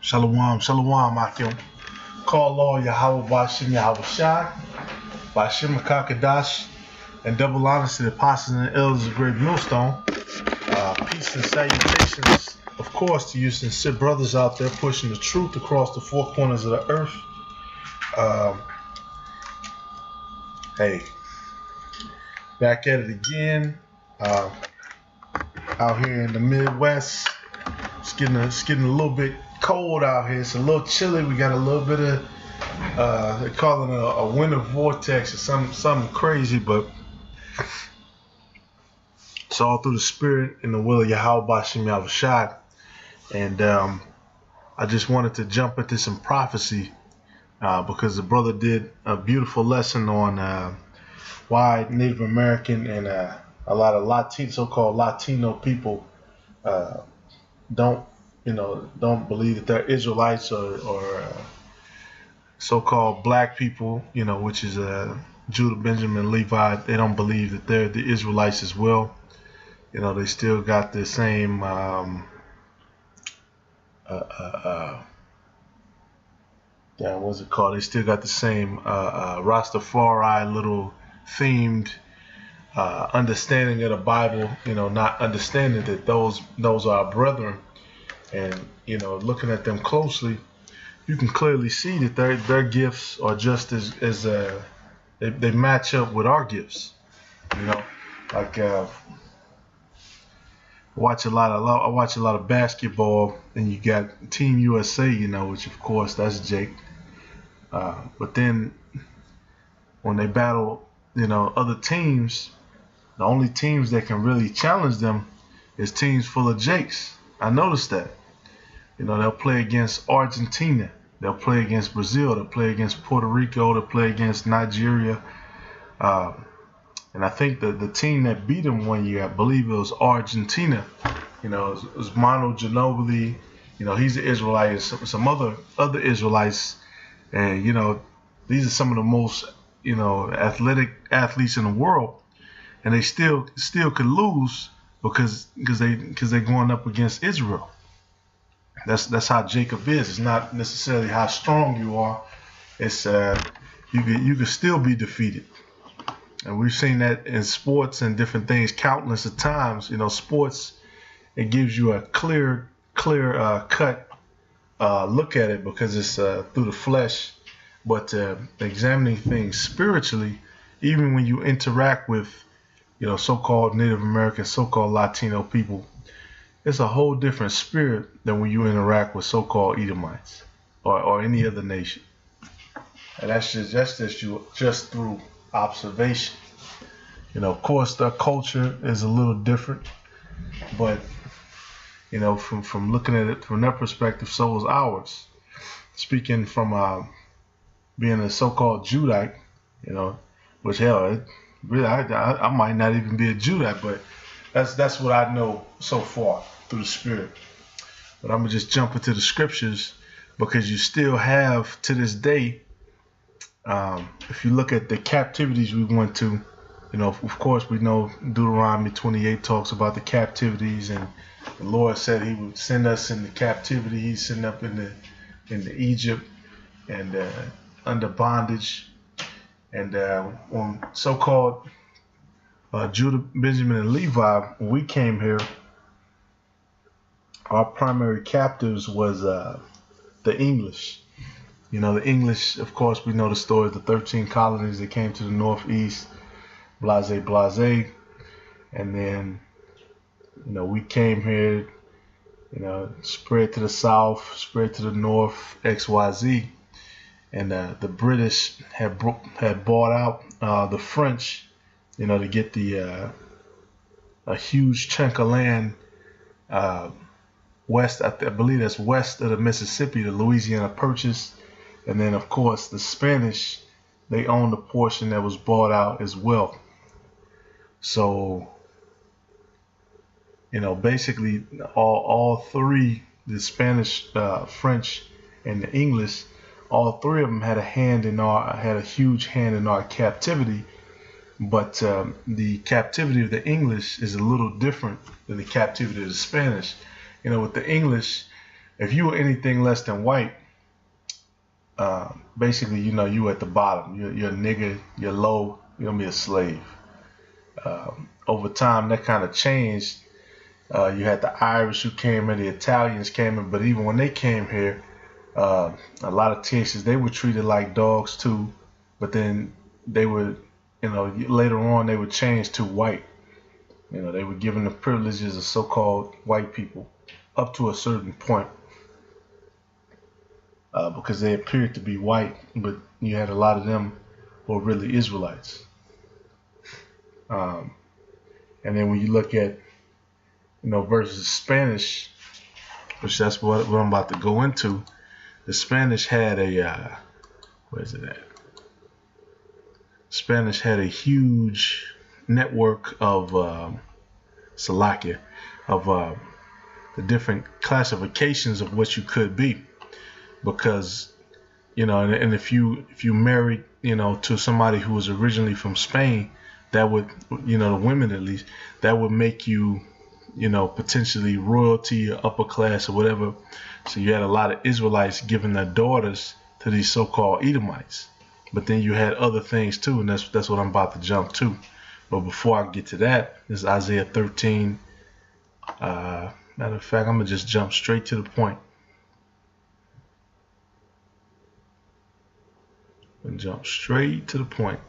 Shalom, shalom, Akim. Call all Yahweh Bashim Yahweh Shai, Bashim Kakadash, and double honors to the apostles and elders of Great Millstone. Peace and salutations, of course, to you sincere brothers out there pushing the truth across the four corners of the earth. Hey, back at it again. Out here in the Midwest, it's getting a little bit cold out here. It's a little chilly. We got a little bit of they call it a winter vortex or something crazy, but it's all through the spirit and the will of Yahweh Bashim Yahweh Shai. And I just wanted to jump into some prophecy because the brother did a beautiful lesson on why Native American and a lot of Latino, so-called Latino people don't believe that they're Israelites or so-called black people, which is Judah, Benjamin, Levi. They don't believe that they're the Israelites as well. They still got the same what's it called? They still got the same Rastafari little themed understanding of the Bible, not understanding that those are our brethren. And looking at them closely, you can clearly see that their gifts are just as they match up with our gifts. Like I watch a lot of basketball, and you got Team USA, which of course that's Jake. But then when they battle, other teams, the only teams that can really challenge them is teams full of Jakes. I noticed that. They'll play against Argentina. They'll play against Brazil. They'll play against Puerto Rico. They'll play against Nigeria. And I think the team that beat them one year, I believe it was Argentina. It was Manu Ginobili. He's an Israelite. And some other Israelites. And, these are some of the most, athletic athletes in the world. And they still could lose because they're going up against Israel. That's how Jacob is. It's not necessarily how strong you are. It's you can still be defeated. And we've seen that in sports and different things countless of times. Sports, it gives you a clear cut look at it because it's through the flesh. But examining things spiritually, even when you interact with so-called Native American, so-called Latino people, it's a whole different spirit than when you interact with so-called Edomites or any other nation. And that's just through observation. Of course, their culture is a little different, but from looking at it from their perspective, so is ours. Speaking from being a so-called Judite, which hell, really, I might not even be a Judite, but that's what I know so far through the spirit. But I'm gonna just jump into the scriptures because you still have to this day. If you look at the captivities we went to, of course we know Deuteronomy 28 talks about the captivities, and the Lord said He would send us into captivity. He's sent up into Egypt and under bondage, and on so-called Judah, Benjamin, and Levi, when we came here, our primary captives was the English. The English, of course, we know the story of the 13 colonies that came to the northeast, blase, and then, we came here, spread to the south, spread to the north, XYZ, and the British had bought out the French, to get a huge chunk of land west. I believe that's west of the Mississippi, the Louisiana Purchase. And then, of course, the Spanish, they owned a portion that was bought out as well. So, basically all three, the Spanish, French, and the English, all three of them had a huge hand in our captivity. But the captivity of the English is a little different than the captivity of the Spanish. With the English, if you were anything less than white, basically, you at the bottom. You're a nigger. You're low. You're gonna be a slave. Over time, that kind of changed. You had the Irish who came in, the Italians came in, but even when they came here, a lot of Texans, they were treated like dogs too. But then they would, later on they would change to white. They were given the privileges of so-called white people up to a certain point, because they appeared to be white, but you had a lot of them who were really Israelites. And then when you look at, versus Spanish, which that's what I'm about to go into, the Spanish had a, where's it at? Spanish had a huge network of Salakia, of the different classifications of what you could be, because and if you married to somebody who was originally from Spain, that would the women at least, that would make you potentially royalty or upper class or whatever. So you had a lot of Israelites giving their daughters to these so-called Edomites. But then you had other things too, and that's what I'm about to jump to. But before I get to that, this is Isaiah 13. Matter of fact, I'm gonna just jump straight to the point. Jump straight to the point.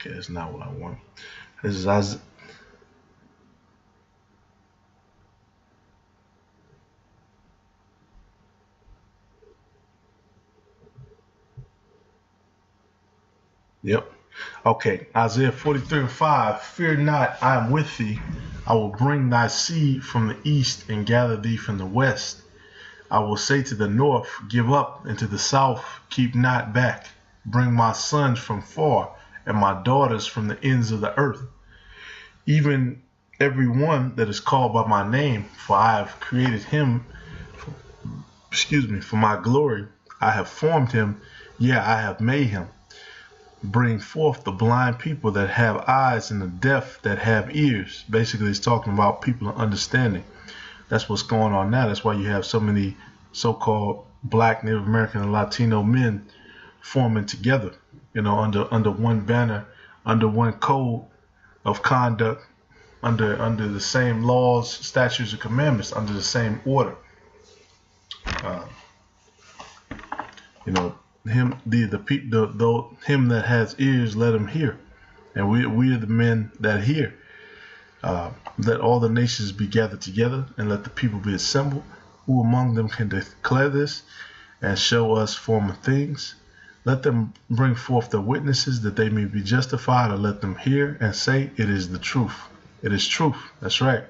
Okay, that's not what I want. This is Isaiah. Yep. Okay, Isaiah 43:5. Fear not, I am with thee. I will bring thy seed from the east and gather thee from the west. I will say to the north, give up, and to the south, keep not back. Bring my sons from far, and my daughters from the ends of the earth. Even every one that is called by my name, for I have created him, for my glory. I have formed him, I have made him. Bring forth the blind people that have eyes and the deaf that have ears. Basically, it's talking about people of understanding. That's what's going on now. That's why you have so many so-called Black, Native American, and Latino men forming together, under one banner, under one code of conduct, under the same laws, statutes, and commandments, under the same order. Him him that has ears, let him hear, and we are the men that hear. Let all the nations be gathered together, and let the people be assembled. Who among them can declare this, and show us former things? Let them bring forth the witnesses, that they may be justified, or let them hear and say, it is the truth. It is truth. That's right.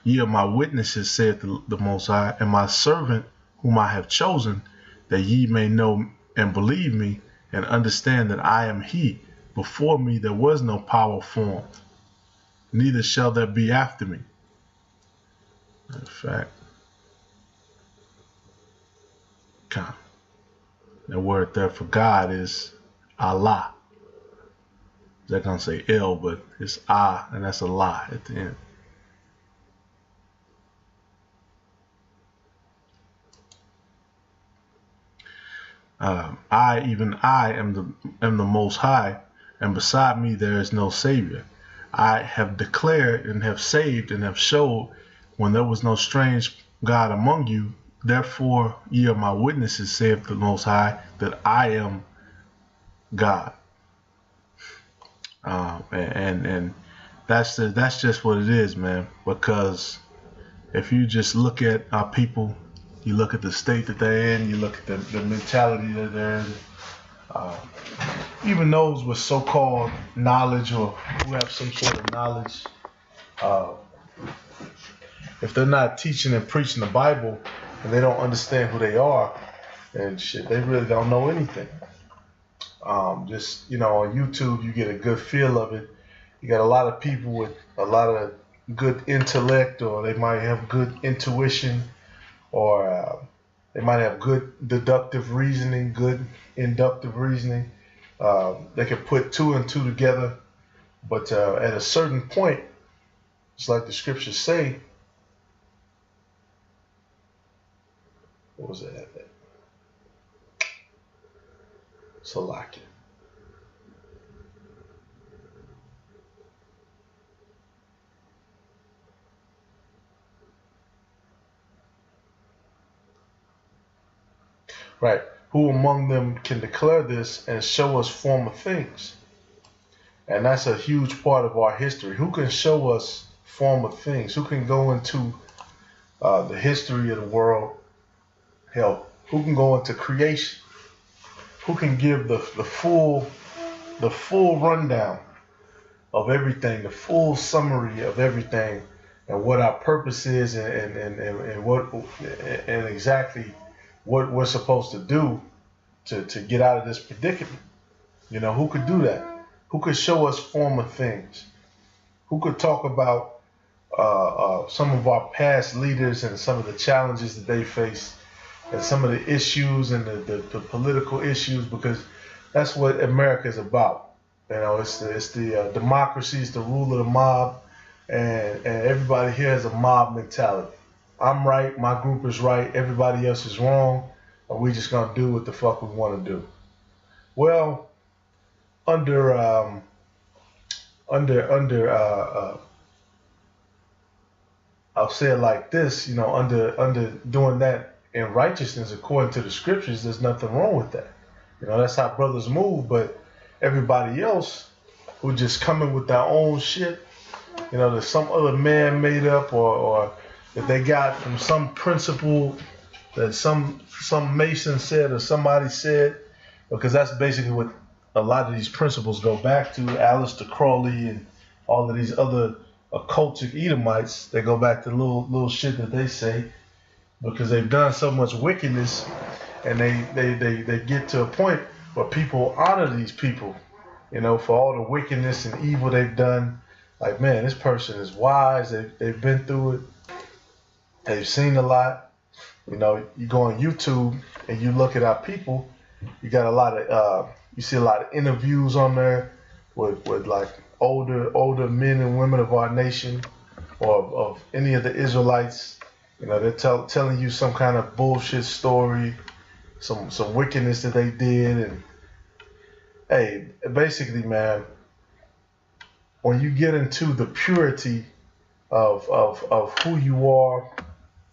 Ye are my witnesses, saith the Most High, and my servant whom I have chosen, that ye may know and believe me, and understand that I am he. Before me there was no power formed, neither shall there be after me. In fact, the word there for God is Allah. They're going to say El, but it's Ah, and that's a lie at the end. I am the Most High, and beside me there is no Savior. I have declared and have saved and have showed when there was no strange God among you. Therefore ye are my witnesses, saith the Most High, that I am God. And that's just what it is, man. Because if you just look at our people, you look at the state that they're in, you look at the mentality that they're in, even those with so-called knowledge or who have some sort of knowledge, if they're not teaching and preaching the Bible and they don't understand who they are, and shit, they really don't know anything. Just, on YouTube, you get a good feel of it. You got a lot of people with a lot of good intellect, or they might have good intuition, or they might have good deductive reasoning, good inductive reasoning. They can put two and two together, but at a certain point, It's like the scriptures say. What was that? Salakia. Right. Who among them can declare this and show us former things? And that's a huge part of our history. Who can show us former things? Who can go into the history of the world? Hell, who can go into creation? Who can give the full rundown of everything, the full summary of everything, and what our purpose is, and what and exactly what we're supposed to do to get out of this predicament? You know, who could do that? Who could show us former things? Who could talk about some of our past leaders and some of the challenges that they faced, and some of the issues and the political issues? Because that's what America is about. You know, it's the democracy, it's the rule of the mob, and everybody here has a mob mentality. I'm right, my group is right, everybody else is wrong, and we just gonna do what the fuck we want to do. Well, under I'll say it like this, you know, under doing that in righteousness according to the scriptures, there's nothing wrong with that. You know, that's how brothers move. But everybody else who just coming with their own shit, you know, there's some other man made up, or that they got from some principle that some Mason said or somebody said, because that's basically what a lot of these principles go back to. Aleister Crowley and all of these other occultic Edomites, they go back to little shit that they say, because they've done so much wickedness, and they get to a point where people honor these people, you know, for all the wickedness and evil they've done. Like, man, this person is wise. They've been through it. They've seen a lot. You know, you go on YouTube and you look at our people. You got a lot of you see a lot of interviews on there with like older men and women of our nation, or of any of the Israelites. You know, they're telling you some kind of bullshit story, some wickedness that they did. And hey, basically, man, when you get into the purity of who you are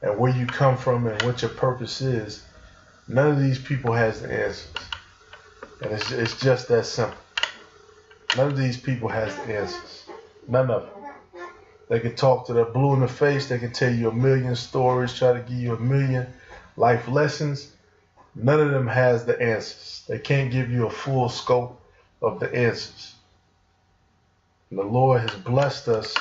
and where you come from and what your purpose is, none of these people has the answers. And it's just that simple. None of these people has the answers. None of them. They can talk to their blue in the face. They can tell you a million stories, try to give you a million life lessons. None of them has the answers. They can't give you a full scope of the answers. And the Lord has blessed us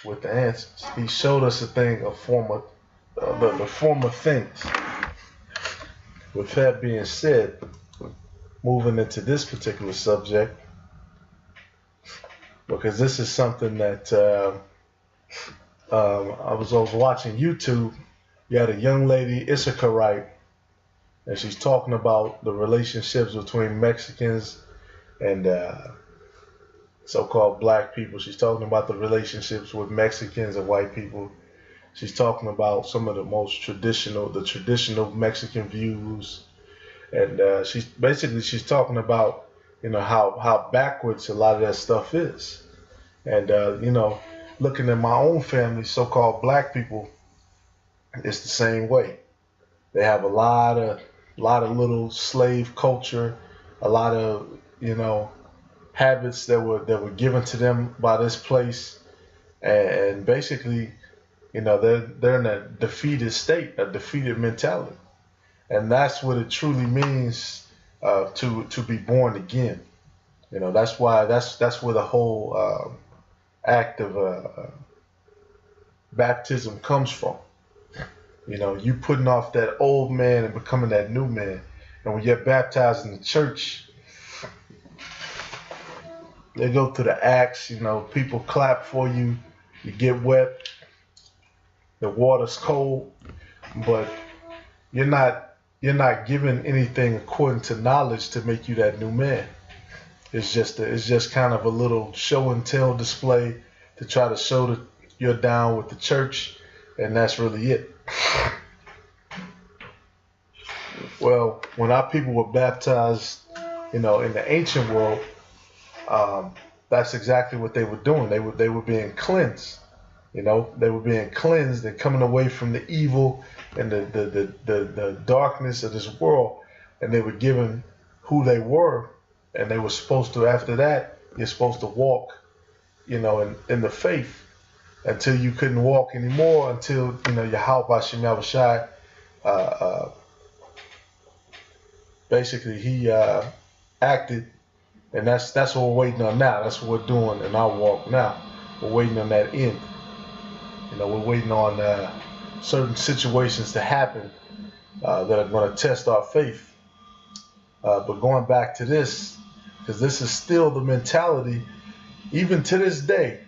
with the answers. He showed us a thing of the former things. With that being said, moving into this particular subject, because this is something that I was watching YouTube. You had a young lady, Issacharite, and she's talking about the relationships between Mexicans and so-called black people. She's talking about the relationships with Mexicans and white people. She's talking about some of the most traditional Mexican views. And she's talking about, you know, how backwards a lot of that stuff is. And, you know, looking at my own family, so-called black people, it's the same way. They have a lot of little slave culture, a lot of, you know, habits that were given to them by this place. And basically, you know, they're in a defeated state, a defeated mentality. And that's what it truly means to be born again. You know, that's why that's where the whole act of baptism comes from. You know, you putting off that old man and becoming that new man. And when you're baptized in the church, they go through the acts. You know, people clap for you. You get wet. The water's cold, but you're not given anything according to knowledge to make you that new man. It's just kind of a little show and tell display to try to show you're down with the church, and that's really it. Well, when our people were baptized, in the ancient world, um, that's exactly what they were doing. They were being cleansed. They were being cleansed and coming away from the evil and the darkness of this world, and they were given who they were, and they were supposed to, after that, you're supposed to walk, in the faith until you couldn't walk anymore, until, Yahweh Shem Yahushai, uh, basically he acted, and that's what we're waiting on now. That's what we're doing in our walk now. We're waiting on that end. We're waiting on certain situations to happen that are going to test our faith. But going back to this, because this is still the mentality, even to this day.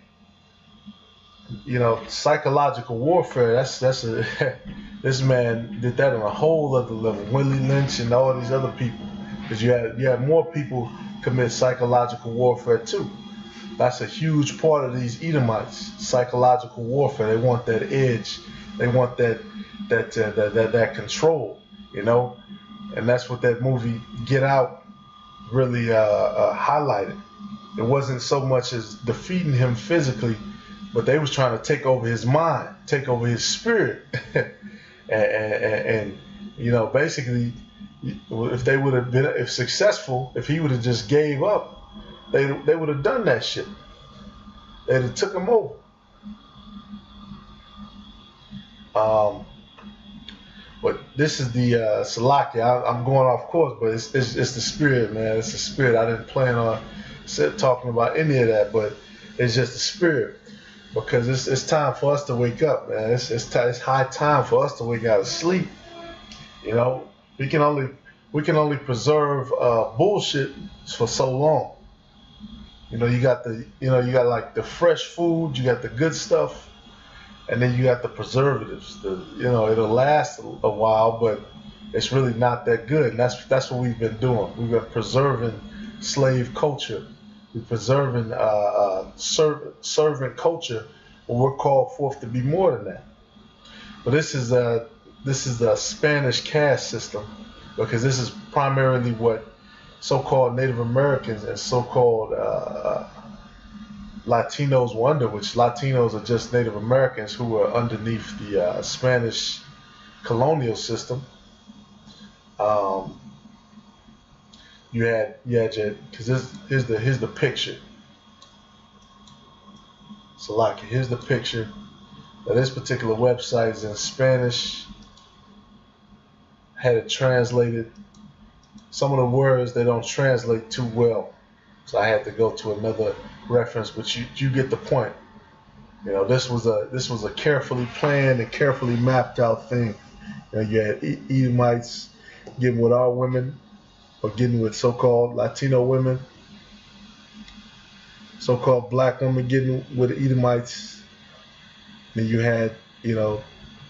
Psychological warfare. That's a this man did that on a whole other level. Willie Lynch and all these other people, because you had more people commit psychological warfare too. That's a huge part of these Edomites. Psychological warfare. They want that edge. They want that control. And that's what that movie Get Out really highlighted. It wasn't so much as defeating him physically, but they was trying to take over his mind, take over his spirit, and basically, if they would have been successful, if he would have just gave up, they would have done that shit. They'd have took him over. But this is the Salakia. I'm going off course, but it's the spirit, man. It's the spirit. I didn't plan on talking about any of that, but it's just the spirit. Because it's time for us to wake up, man. It's high time for us to wake out of sleep. We can only preserve bullshit for so long. You got like the fresh food, you got the good stuff, and then you got the preservatives. It'll last a while, but it's really not that good. And that's what we've been doing. We've been preserving slave culture. We're preserving servant culture, but we're called forth to be more than that. But this is the Spanish caste system, because this is primarily what so-called Native Americans and so-called Latinos were under, which Latinos are just Native Americans who were underneath the Spanish colonial system. You had because here's the picture. So like here's the picture. Now this particular website is in Spanish. Had it translated. Some of the words they don't translate too well, so I had to go to another reference. But you get the point. This was a carefully planned and carefully mapped out thing. You had Edomites getting with our women, or getting with so-called Latino women, so-called black women getting with Edomites. Then you had,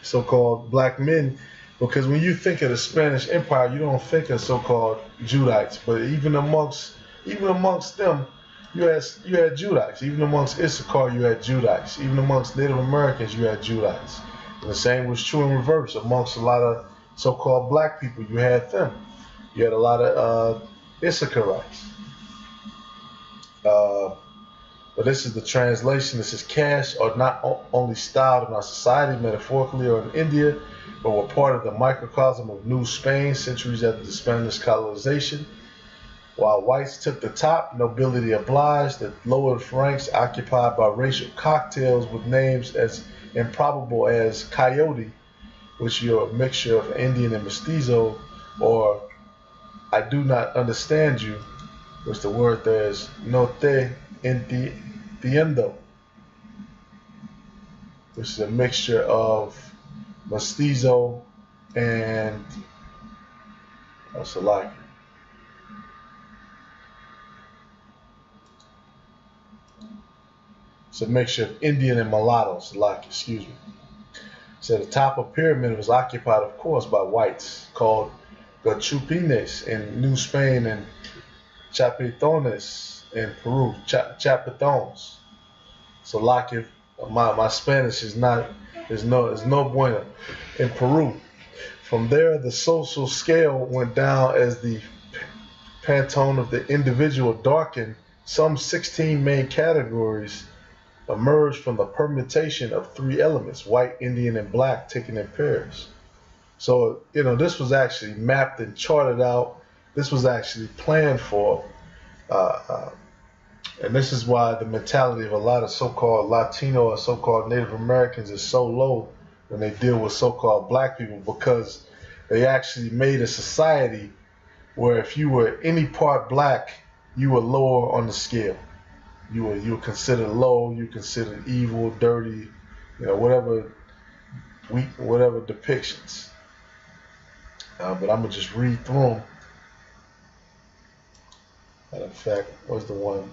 so-called black men, because when you think of the Spanish Empire, you don't think of so-called Judites, but even amongst them, you had Judites. Even amongst Issachar, you had Judites. Even amongst Native Americans, you had Judites. And the same was true in reverse. Amongst a lot of so-called black people, you had them. You had a lot of Issacharites. But this is the translation. This is cash are not only styled in our society metaphorically or in India, but were part of the microcosm of New Spain centuries after the Spanish colonization. While whites took the top, nobility obliged, the lower ranks occupied by racial cocktails with names as improbable as coyote, which are a mixture of Indian and mestizo, or I do not understand you, which the word there is no te entiendo, which is a mixture of mestizo and Salaki. It's a mixture of Indian and mulatto, Salaki, excuse me. So the top of the pyramid was occupied, of course, by whites called Gachupines in New Spain and Chapetones in Peru, Chapetones. So like My Spanish is no bueno. In Peru. From there, the social scale went down as the Pantone of the individual darkened. Some 16 main categories emerged from the permutation of three elements: white, Indian, and black, taken in pairs. So, this was actually mapped and charted out. This was actually planned for. Uh, uh, and this is why the mentality of a lot of so-called Latino or so-called Native Americans is so low when they deal with so-called black people, because they actually made a society where if you were any part black, you were lower on the scale. You were considered low. You were considered evil, dirty, whatever weak, whatever depictions. But I'm gonna just read through them. Matter of fact, what's the one?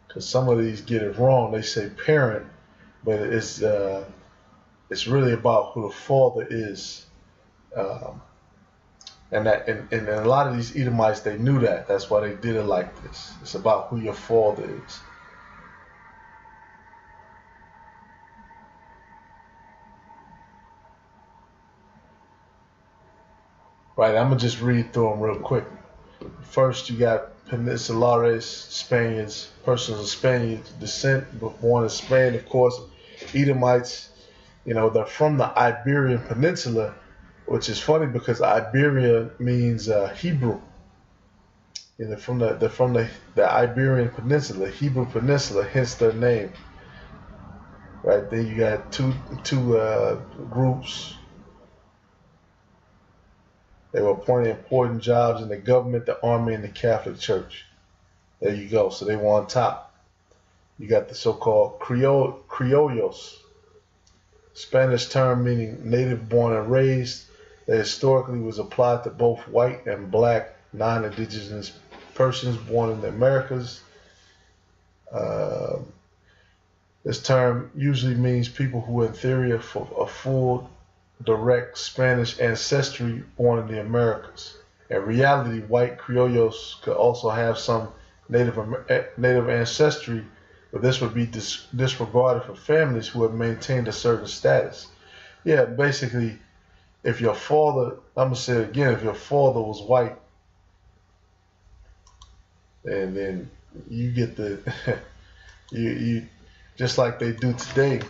Because some of these get it wrong. They say parent, but it's really about who the father is. And a lot of these Edomites, they knew that. That's why they did it like this. It's about who your father is. Right, I'm gonna just read through them real quick. First, you got Peninsulares, Spaniards, persons of Spanish descent, born in Spain, of course. Edomites, they're from the Iberian Peninsula, which is funny because Iberia means Hebrew. They're from the Iberian Peninsula, Hebrew Peninsula, hence their name. Right, then you got two groups. They were appointed important jobs in the government, the army, and the Catholic Church. There you go. So they were on top. You got the so-called criollos, Spanish term meaning native born and raised, that historically was applied to both white and black non-indigenous persons born in the Americas. This term usually means people who in theory are a full direct Spanish ancestry born in the Americas. In reality, white criollos could also have some native ancestry, but this would be disregarded for families who have maintained a certain status. Yeah, basically, if your father, I'm gonna say it again, if your father was white, and then you get the you just like they do today.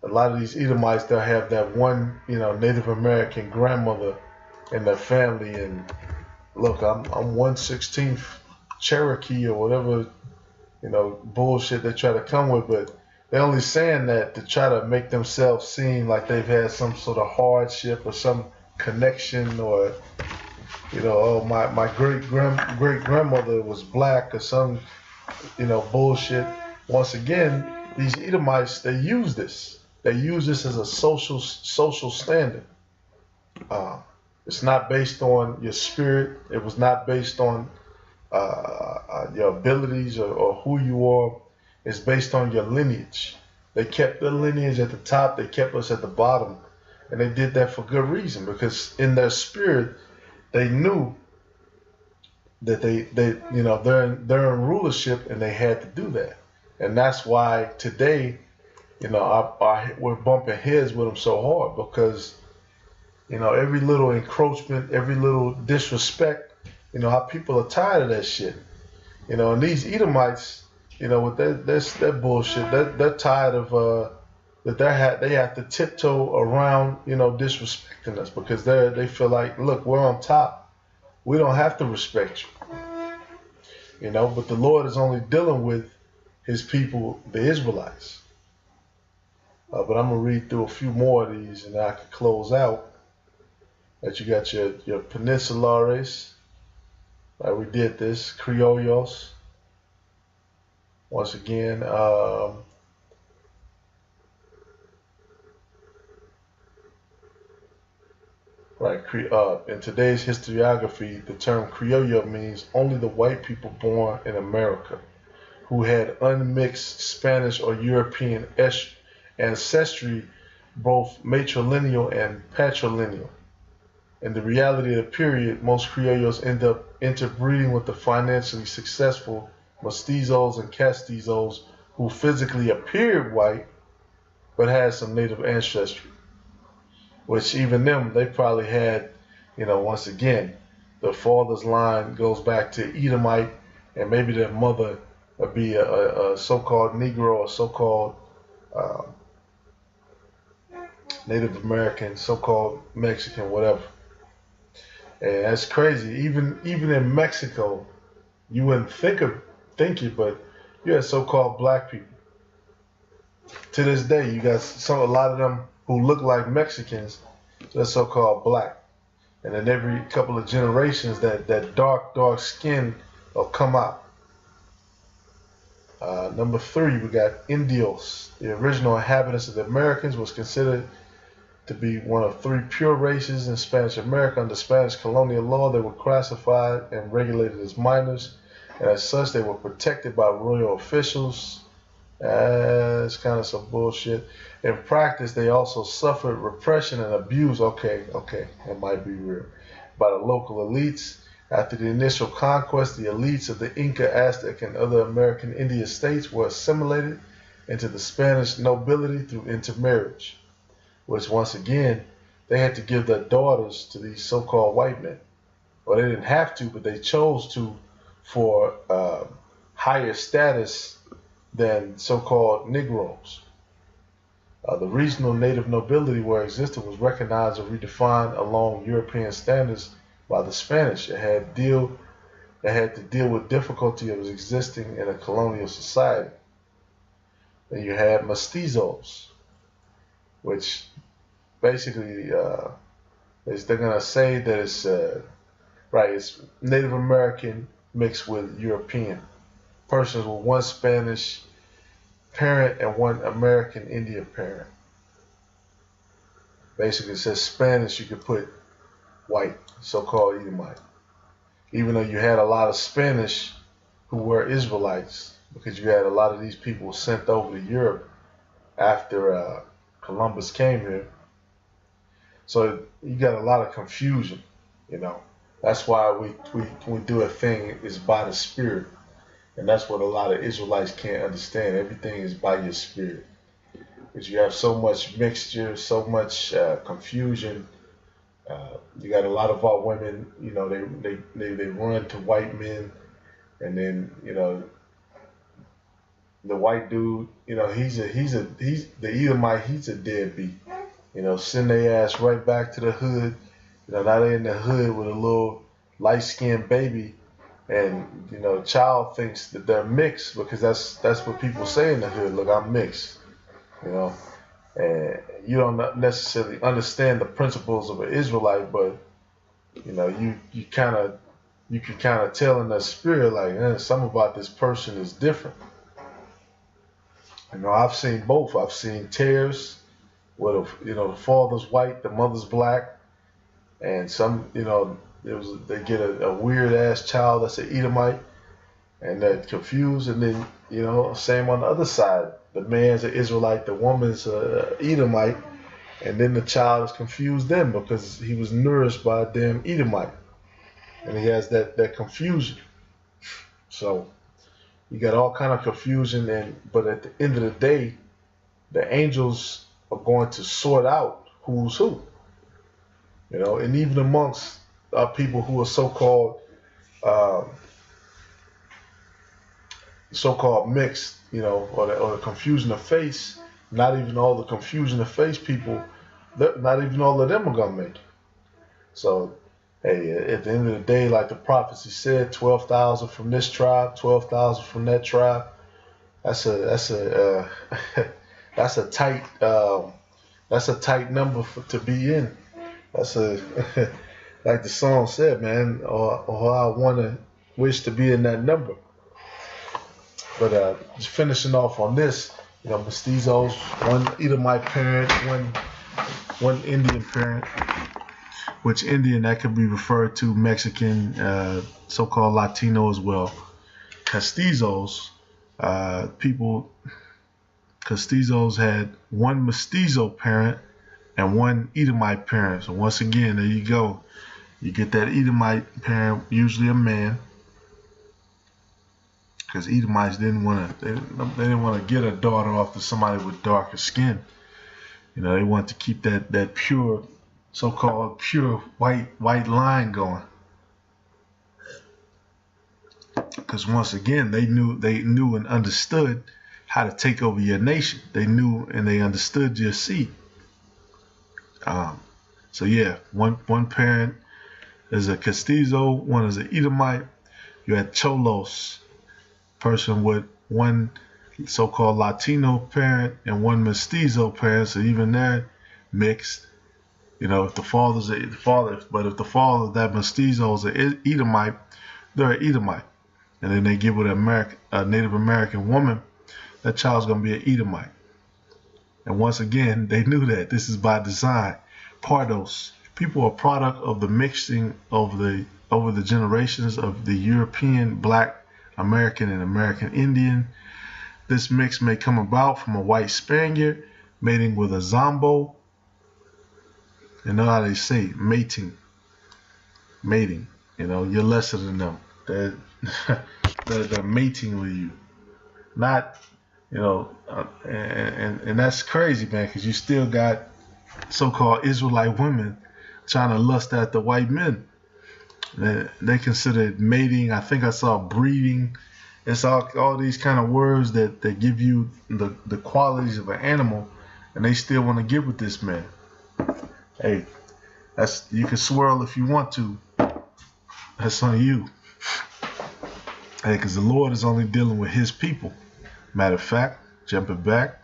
A lot of these Edomites, they'll have that one, Native American grandmother in their family, and look, I'm 1/16th Cherokee or whatever, bullshit they try to come with, but they're only saying that to try to make themselves seem like they've had some sort of hardship or some connection, or oh, my great grandmother was black or some bullshit. Once again, these Edomites, they use this. They use this as a social standard. It's not based on your spirit. It was not based on your abilities or who you are. It's based on your lineage. They kept their lineage at the top. They kept us at the bottom. And they did that for good reason, because in their spirit, they knew that they're in rulership, and they had to do that. And that's why today, we're bumping heads with them so hard, because, every little encroachment, every little disrespect, our people are tired of that shit. And these Edomites, with their bullshit, they're tired of that they have to tiptoe around, disrespecting us, because they feel like, look, we're on top. We don't have to respect you. But the Lord is only dealing with his people, the Israelites. But I'm going to read through a few more of these, and I can close out. That you got your Peninsulares. We did this. Criollos. Once again, in today's historiography, the term Criollo means only the white people born in America who had unmixed Spanish or European ancestry, both matrilineal and patrilineal. In the reality of the period, most criollos end up interbreeding with the financially successful mestizos and castizos who physically appeared white but had some native ancestry. Which even them, they probably had, once again, the father's line goes back to Edomite, and maybe their mother would be a so-called Negro or so-called uh, Native American, so-called Mexican, whatever. And that's crazy. Even in Mexico, you wouldn't think it, but you had so-called black people. To this day, you got a lot of them who look like Mexicans. They're so-called black. And then every couple of generations, that dark skin will come out. Number 3, we got Indios. The original inhabitants of the Americas was considered to be one of 3 pure races in Spanish America. Under Spanish colonial law, they were classified and regulated as minors, and as such, they were protected by royal officials. It's kind of some bullshit. In practice, they also suffered repression and abuse. Okay, it might be real. By the local elites. After the initial conquest, the elites of the Inca, Aztec, and other American Indian states were assimilated into the Spanish nobility through intermarriage, which once again, they had to give their daughters to these so-called white men. Well, they didn't have to, but they chose to for higher status than so-called Negroes. The regional native nobility where it existed was recognized and redefined along European standards by the Spanish. It had to deal with difficulty of existing in a colonial society. Then you had mestizos, which basically they're gonna say that it's it's Native American mixed with European. Persons with one Spanish parent and one American Indian parent. Basically, it says Spanish, you could put white, so-called Edomite. Even though you had a lot of Spanish who were Israelites, because you had a lot of these people sent over to Europe after Columbus came here. So you got a lot of confusion, That's why we do a thing is by the Spirit. And that's what a lot of Israelites can't understand. Everything is by your spirit. Because you have so much mixture, so much confusion. You got a lot of our women, they run to white men, and then the white dude, he's the Edomite, he's a deadbeat. Send their ass right back to the hood. Now they're in the hood with a little light-skinned baby. And child thinks that they're mixed because that's what people say in the hood. Look, I'm mixed, and you don't necessarily understand the principles of an Israelite, but you can kind of tell in the spirit like something about this person is different. I've seen both. I've seen tears where the father's white, the mother's black, and some they get a weird ass child that's an Edomite, and they're confused, and then same on the other side, the man's an Israelite, the woman's a Edomite, and then the child is confused then because he was nourished by a damn Edomite, and he has that confusion. So you got all kind of confusion, but at the end of the day, the angels are going to sort out who's who, and even amongst people who are so-called mixed, or the confusion of face. Not even all the confusion of face people, not even all of them are gonna make it. So, hey, at the end of the day, like the prophecy said, 12,000 from this tribe, 12,000 from that tribe. That's a that's a tight number to be in. That's a like the song said, man, or I wish to be in that number. But just finishing off on this, mestizos, one Edomite parent, one Indian parent, which Indian that could be referred to Mexican, so-called Latino as well. Castizos, Castizos had one mestizo parent and one Edomite parent. So once again, there you go. You get that Edomite parent, usually a man, because Edomites didn't want to. They didn't want to get a daughter off to somebody with darker skin. You know, they wanted to keep that pure, so-called pure white line going. Because once again, they knew and understood how to take over your nation. They knew and they understood your seed. So yeah, one parent is a Castizo, one is an Edomite. You had Cholos, person with one so-called Latino parent and one mestizo parent. So even they're mixed. You know, if the father's the father, but if the father of that mestizo is an Edomite, they're an Edomite. And then they give with a Native American woman, that child's going to be an Edomite. And once again, they knew that. This is by design. Pardos. People are a product of the mixing of over the generations of the European, Black, American, and American Indian. This mix may come about from a white Spaniard mating with a Zombo. You know how they say mating. You know, you're lesser than them. They're mating with you. Not, you know, and that's crazy, man, because you still got so-called Israelite women trying to lust after white men. They consider it mating. I think I saw breeding. It's all these kind of words that give you the qualities of an animal, and they still want to get with this man. Hey, you can swirl if you want to. That's on you. Hey, because the Lord is only dealing with his people. Matter of fact, jumping back,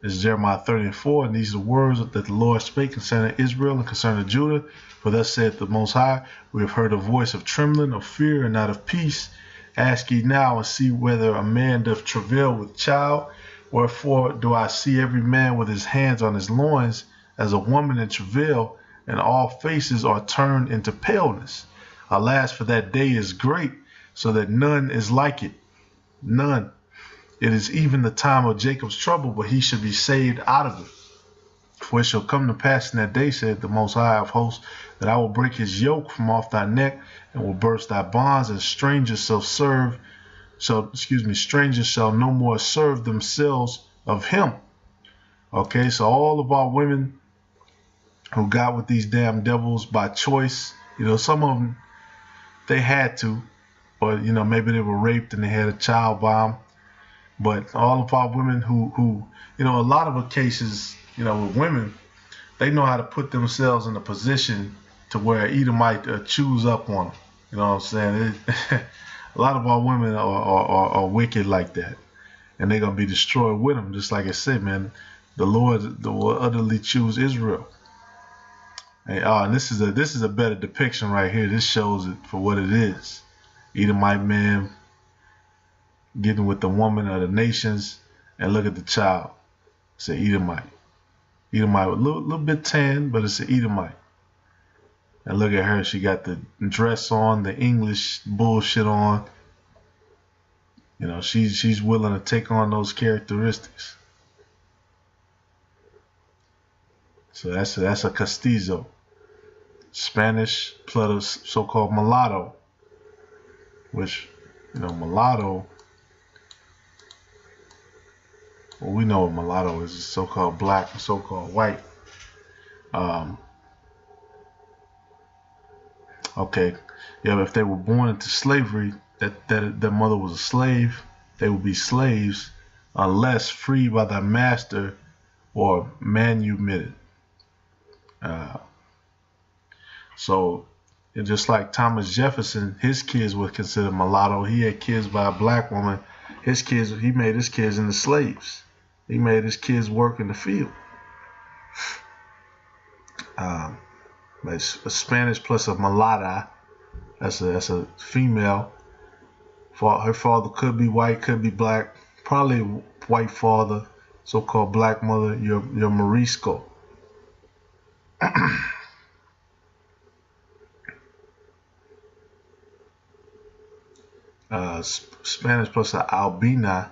it's Jeremiah 30:4, and these are the words that the Lord spake concerning Israel and concerning Judah. For thus saith the Most High, we have heard a voice of trembling, of fear, and not of peace. Ask ye now and see whether a man doth travail with child. Wherefore do I see every man with his hands on his loins, as a woman in travail, and all faces are turned into paleness. Alas, for that day is great, so that none is like it. None. It is even the time of Jacob's trouble, but he should be saved out of it. For it shall come to pass in that day, said the Most High of hosts, that I will break his yoke from off thy neck, and will burst thy bonds, and strangers shall no more serve themselves of him. Okay, so all of our women who got with these damn devils by choice, you know, some of them, they had to, or, you know, maybe they were raped and they had a child by them. But all of our women who, you know, a lot of the cases, you know, with women, they know how to put themselves in a position to where Edomite chews up on them. You know what I'm saying? A lot of our women are wicked like that, and they're gonna be destroyed with them. Just like I said, man, the Lord will utterly choose Israel. And this is a better depiction right here. This shows it for what it is. Edomite man getting with the woman of the nations, and look at the child. It's an Edomite. Edomite with a little bit tan, but it's an Edomite. And look at her. She got the dress on, the English bullshit on. You know, she's willing to take on those characteristics. So that's a Castizo. Spanish plus a so-called mulatto, which, you know, mulatto, well, we know what mulatto is, so-called black and so-called white. Okay, yeah, but if they were born into slavery, that their mother was a slave, they would be slaves unless freed by their master or manumitted. So, just like Thomas Jefferson, his kids were considered mulatto. He had kids by a black woman. He made his kids into slaves. He made his kids work in the field. But it's a Spanish plus a mulatta. That's a female. Her father could be white, could be black. Probably a white father, so-called black mother. Your Morisco. Spanish plus an albina,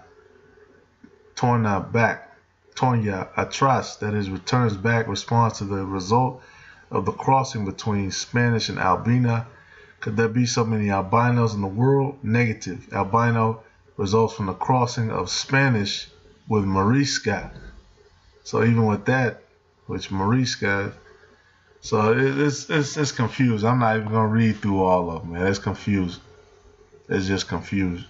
torn out back. Tonya Atras, that is, returns back, responds to the result of the crossing between Spanish and Albina. Could there be so many albinos in the world? Negative. Albino results from the crossing of Spanish with Morisca. So even with that, which Morisca, so it's confused. I'm not even gonna read through all of them, man. It's confused. It's just confused.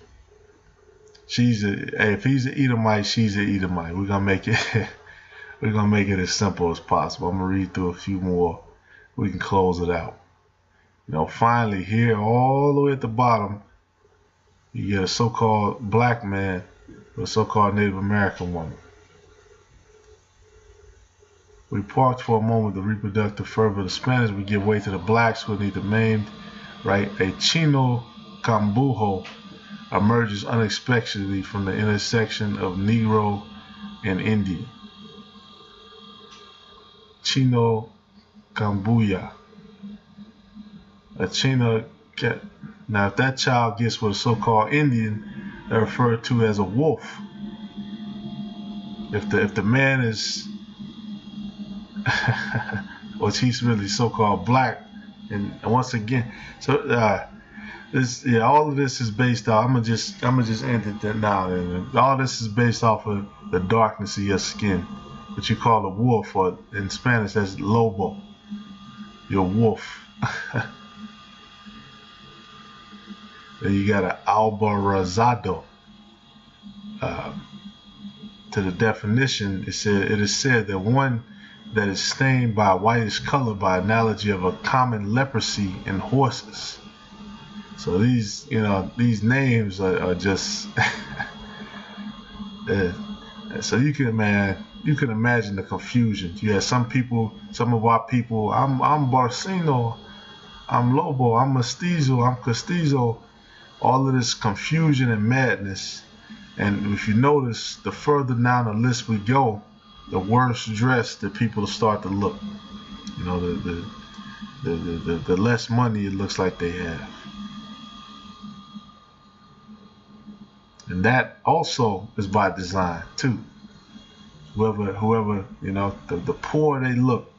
If he's an Edomite, she's an Edomite. We're gonna make it we're gonna make it as simple as possible. I'm gonna read through a few more. We can close it out. Finally here, all the way at the bottom, you get a so-called black man with a so-called Native American woman. We parked for a moment the reproductive fervor of the Spanish. We give way to the blacks who need the maimed, right? A Chino Cambujo emerges unexpectedly from the intersection of Negro and Indian. Chino Cambuya. A Chino. Now, if that child gets with a so-called Indian, they're referred to as a wolf. If the man is, which he's really so-called black, and once again, so all of this is based off. I'm gonna just end it now. And all this is based off of the darkness of your skin, what you call a wolf, or in Spanish that's lobo. You're a wolf. Then you got an albarazado. To the definition, it is said that one that is stained by a whitish color, by analogy of a common leprosy in horses. So these names are just so you can imagine the confusion. You have some of our people, I'm Barcino, I'm Lobo, I'm Mestizo, I'm Castizo, all of this confusion and madness. And if you notice, the further down the list we go, the worse dressed the people start to look. The less money it looks like they have. And that also is by design too. Whoever, the poor they look.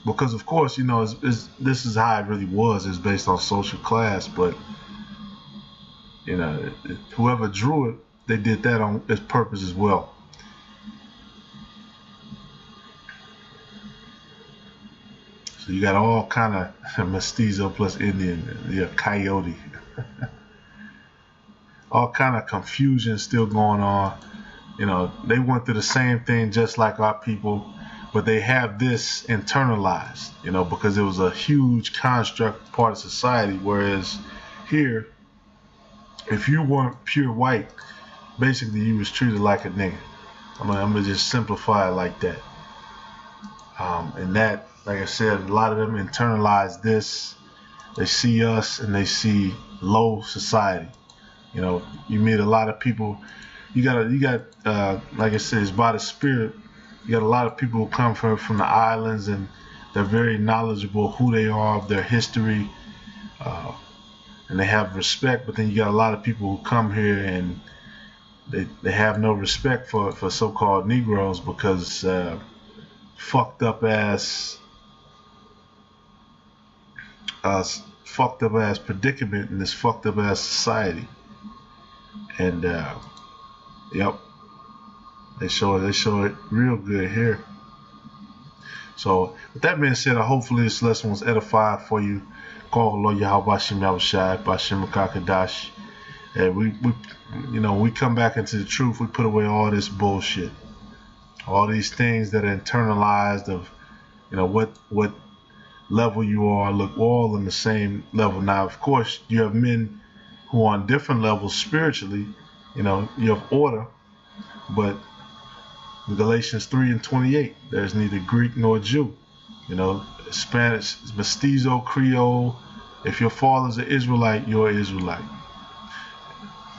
Because of course, this is how it really was. It's based on social class, but whoever drew it, they did that on its purpose as well. So you got all kind of mestizo plus Indian, coyote. All kind of confusion still going on. They went through the same thing just like our people, but they have this internalized, because it was a huge construct part of society. Whereas here, if you weren't pure white, basically you was treated like a nigga. I'm gonna just simplify it like that. And that, like I said, a lot of them internalize this. They see us and they see low society. You meet a lot of people. You got like I said, it's by the spirit. You got a lot of people who come from the islands, and they're very knowledgeable who they are, of their history, and they have respect. But then you got a lot of people who come here and they have no respect for so-called Negroes, because fucked up ass predicament in this fucked up ass society. And yep, they show it real good here. So with that being said, hopefully this lesson was edifying for you. And we come back into the truth. We put away all this bullshit, all these things that are internalized of what level you are. Look, all on the same level. Now of course you have men who are on different levels spiritually. You have order, but in Galatians 3:28, there's neither Greek nor Jew. Spanish, Mestizo, Creole. If your father's an Israelite, you're an Israelite.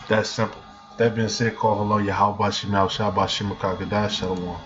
That's simple. That being said, call hello, Yahweh Shemel Shabbat Shemakakadash Shalom.